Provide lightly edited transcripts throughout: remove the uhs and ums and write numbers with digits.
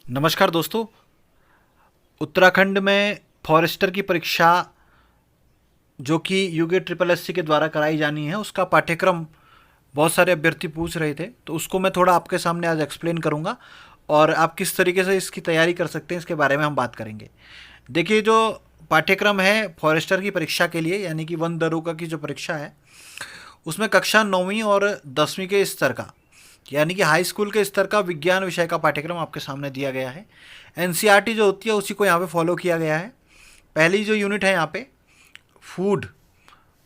नमस्कार दोस्तों। उत्तराखंड में फॉरेस्टर की परीक्षा जो कि यूके ट्रिपल एस सी के द्वारा कराई जानी है, उसका पाठ्यक्रम बहुत सारे अभ्यर्थी पूछ रहे थे, तो उसको मैं थोड़ा आपके सामने आज एक्सप्लेन करूंगा और आप किस तरीके से इसकी तैयारी कर सकते हैं इसके बारे में हम बात करेंगे। देखिए, जो पाठ्यक्रम है फॉरेस्टर की परीक्षा के लिए, यानी कि वन दरोगा की जो परीक्षा है, उसमें कक्षा 9वीं और 10वीं के स्तर का, यानी कि हाई स्कूल के स्तर का विज्ञान विषय का पाठ्यक्रम आपके सामने दिया गया है। एनसीईआरटी जो होती है उसी को यहाँ पे फॉलो किया गया है। पहली जो यूनिट है यहाँ पे फूड,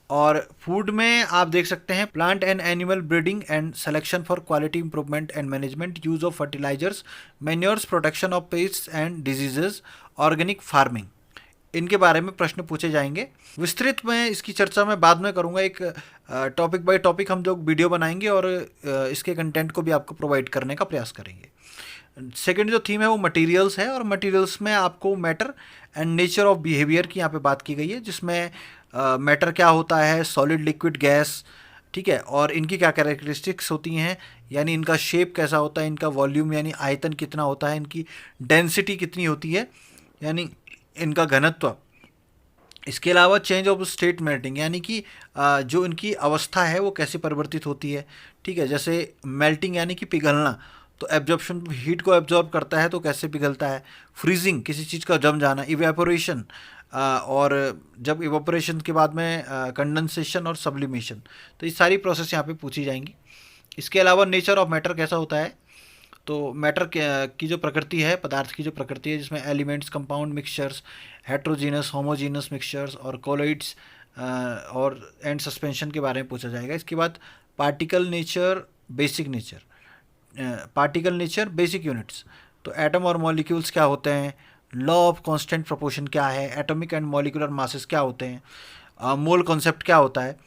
और फूड में आप देख सकते हैं plant and animal breeding and selection for quality improvement and management, use of fertilisers, manures, protection of pests and diseases, organic farming, इनके बारे में प्रश्न पूछे जाएंगे। विस्तृत में इसकी चर्चा मैं बाद में करूंगा। एक टॉपिक बाय टॉपिक हम जो वीडियो बनाएंगे और इसके कंटेंट को भी आपको प्रोवाइड करने का प्रयास करेंगे। सेकंड जो थीम है वो मटेरियल्स है, और मटेरियल्स में आपको matter and nature of behaviour की यहाँ पे बात की गई है, जिसमें मैटर क्या होता है, सॉलिड, लिक्विड, गैस, ठीक है, और इनकी क्या कैरेक्टरिस्टिक्स होती हैं, यानी इनका शेप कैसा होता है, इनका वॉल्यूम यानी आयतन कितना होता है, इनकी डेंसिटी कितनी होती है, यानी इनका घनत्व। इसके अलावा चेंज ऑफ स्टेट मेल्टिंग, यानी कि जो इनकी अवस्था है वो कैसे परिवर्तित होती है, ठीक है। जैसे मेल्टिंग यानी कि पिघलना, तो एब्जॉर्प्शन, हीट को एब्जॉर्ब करता है तो कैसे पिघलता है। फ्रीजिंग, किसी चीज़ का जम जाना। इवेपोरेशन, और जब इवेपोरेशन के बाद में कंडेंसेशन और सब्लिमेशन, तो ये सारी प्रोसेस यहाँ पे पूछी जाएंगी। इसके अलावा नेचर ऑफ मैटर कैसा होता है, तो मैटर की जो प्रकृति है, पदार्थ की जो प्रकृति है, जिसमें elements, compound, mixtures, heterogeneous, homogeneous mixtures और कोलोइड्स और एंड सस्पेंशन के बारे में पूछा जाएगा। इसके बाद particle nature, basic nature, particle nature, basic units, तो एटम और मॉलिक्यूल्स क्या होते हैं, लॉ ऑफ कांस्टेंट प्रोपोर्शन क्या है, एटॉमिक एंड मॉलिक्यूलर मासेस क्या होते हैं, मोल कॉन्सेप्ट क्या होता है,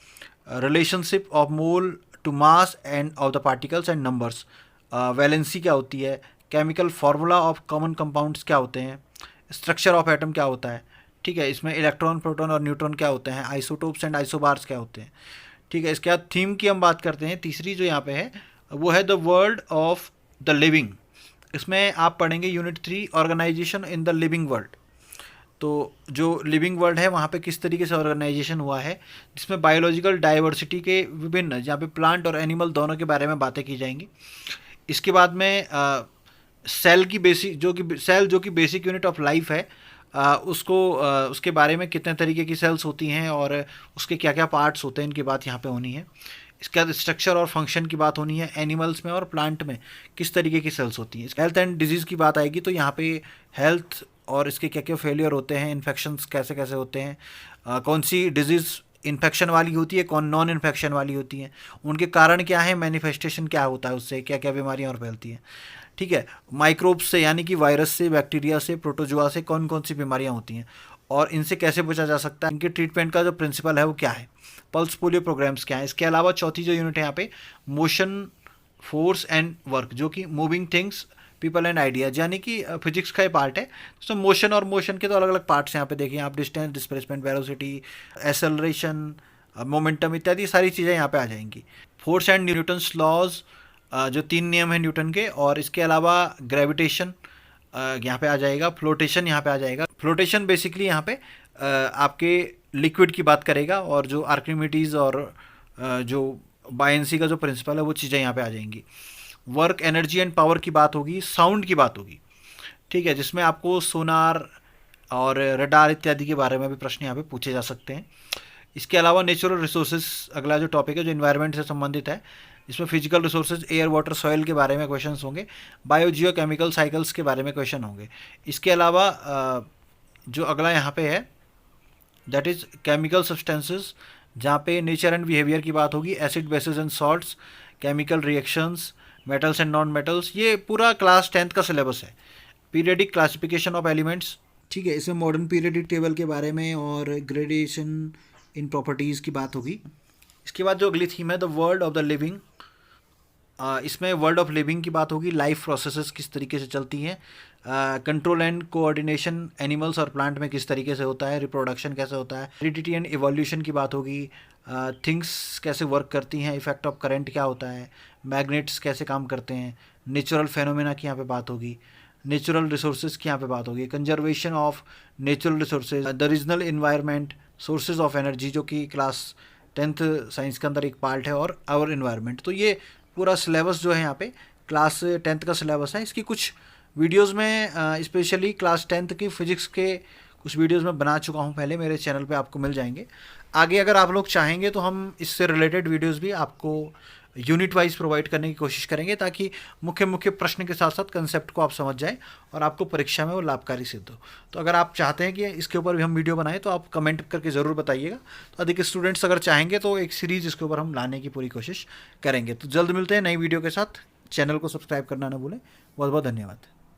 relationship of mole to mass and of the particles and numbers, valency क्या होती है, chemical formula of common compounds क्या होते हैं, स्ट्रक्चर ऑफ एटम क्या होता है, ठीक है, इसमें इलेक्ट्रॉन, प्रोटॉन और न्यूट्रॉन क्या होते हैं, आइसोटोप्स एंड आइसोबार्स क्या होते हैं, ठीक है। इसके बाद थीम की हम बात करते हैं। तीसरी जो यहाँ पे है वो है the world of the living. इसमें आप पढ़ेंगे unit 3 organisation in the living world. तो जो लिविंग वर्ल्ड है वहाँ पे किस तरीके से ऑर्गेनाइजेशन हुआ है, जिसमें बायोलॉजिकल डाइवर्सिटी के विभिन्न, जहाँ पे प्लांट और एनिमल दोनों के बारे में बातें की जाएंगी। इसके बाद में सेल की बेसिक, जो कि बेसिक यूनिट ऑफ लाइफ है, उसके बारे में कितने तरीके की सेल्स होती हैं और उसके क्या क्या पार्ट्स होते हैं, इनकी बात यहाँ पे होनी है। इसके बाद स्ट्रक्चर और फंक्शन की बात होनी है, एनिमल्स में और प्लांट में किस तरीके की सेल्स होती हैं। हेल्थ एंड डिजीज़ की बात आएगी, तो यहाँ पे हेल्थ और इसके क्या क्या फेलियर होते हैं, इन्फेक्शंस कैसे कैसे होते हैं, कौन सी डिजीज़ इन्फेक्शन वाली होती है, कौन नॉन इन्फेक्शन वाली होती हैं, उनके कारण क्या है, मैनिफेस्टेशन क्या होता है, उससे क्या क्या बीमारियाँ और फैलती हैं, ठीक है। माइक्रोब्स से, यानी कि वायरस से, बैक्टीरिया से, प्रोटोजुआ से कौन कौन सी बीमारियाँ होती हैं और इनसे कैसे बचा जा सकता है, इनके ट्रीटमेंट का जो प्रिंसिपल है वो क्या है, पल्स पोलियो प्रोग्राम्स क्या है। इसके अलावा चौथी जो यूनिट है यहाँ पे मोशन, फोर्स एंड वर्क, जो कि moving things, people and ideas, यानी कि फिजिक्स का ही पार्ट है। तो मोशन और मोशन के तो अलग अलग पार्ट्स यहाँ पे देखिए आप, distance, displacement, velocity, acceleration, momentum इत्यादि सारी चीज़ें यहाँ पे आ जाएंगी। फोर्स एंड न्यूटन्स लॉज, जो 3 नियम हैं न्यूटन के, और इसके अलावा ग्रेविटेशन यहाँ पे आ जाएगा, फ्लोटेशन यहाँ पे आ जाएगा। फ्लोटेशन बेसिकली यहाँ पे आपके लिक्विड की बात करेगा, और जो आर्किमिडीज और जो बायंसी का जो प्रिंसिपल है वो चीज़ें यहाँ पे आ जाएंगी। वर्क, एनर्जी एंड पावर की बात होगी, साउंड की बात होगी, ठीक है, जिसमें आपको सोनार और रडार इत्यादि के बारे में भी प्रश्न यहाँ पे पूछे जा सकते हैं। इसके अलावा नेचुरल रिसोर्सेज अगला जो टॉपिक है, जो इन्वायरमेंट से संबंधित है, इसमें physical resources, air, water, soil के बारे में क्वेश्चंस होंगे। बायो जियो केमिकल साइकिल्स के बारे में क्वेश्चन होंगे। इसके अलावा जो अगला यहाँ पे है दैट इज़ केमिकल सब्सटेंसेस, जहाँ पे नेचर एंड बिहेवियर की बात होगी, acid, basis and salts, chemical reactions, metals and non metals, ये पूरा क्लास 10th का सिलेबस है। पीरियडिक क्लासिफिकेशन ऑफ एलिमेंट्स, ठीक है, इसमें मॉडर्न पीरियडिक टेबल के बारे में और ग्रेडेशन इन प्रॉपर्टीज़ की बात होगी। इसके बाद जो अगली थीम है the world of the living, इसमें वर्ल्ड ऑफ लिविंग की बात होगी, लाइफ प्रोसेसेस किस तरीके से चलती हैं, कंट्रोल एंड कोऑर्डिनेशन एनिमल्स और प्लांट में किस तरीके से होता है, रिप्रोडक्शन कैसे होता है, हेरिडिटी एंड इवोल्यूशन की बात होगी, थिंग्स कैसे वर्क करती हैं, इफेक्ट ऑफ करंट क्या होता है, मैग्नेट्स कैसे काम करते हैं, नेचुरल फेनोमेना की यहाँ पे बात होगी, नेचुरल रिसोर्सेज की यहाँ पे बात होगी, conservation of natural resources, the regional environment, sources of energy जो कि क्लास 10th साइंस के अंदर एक पार्ट है, और आवर इन्वायरमेंट। तो ये पूरा सिलेबस जो है यहाँ पे क्लास 10th का सिलेबस है। इसकी कुछ वीडियोस में स्पेशली क्लास 10th की फिजिक्स के कुछ वीडियोस में बना चुका हूँ पहले, मेरे चैनल पे आपको मिल जाएंगे। आगे अगर आप लोग चाहेंगे तो हम इससे रिलेटेड वीडियोस भी आपको यूनिट वाइज प्रोवाइड करने की कोशिश करेंगे, ताकि मुख्य मुख्य प्रश्न के साथ साथ कंसेप्ट को आप समझ जाएं और आपको परीक्षा में वो लाभकारी सिद्ध हो। तो अगर आप चाहते हैं कि इसके ऊपर भी हम वीडियो बनाएं तो आप कमेंट करके ज़रूर बताइएगा। तो अधिक स्टूडेंट्स अगर चाहेंगे तो एक सीरीज़ इसके ऊपर हम लाने की पूरी कोशिश करेंगे। तो जल्द मिलते हैं नई वीडियो के साथ। चैनल को सब्सक्राइब करना ना भूलें। बहुत बहुत धन्यवाद।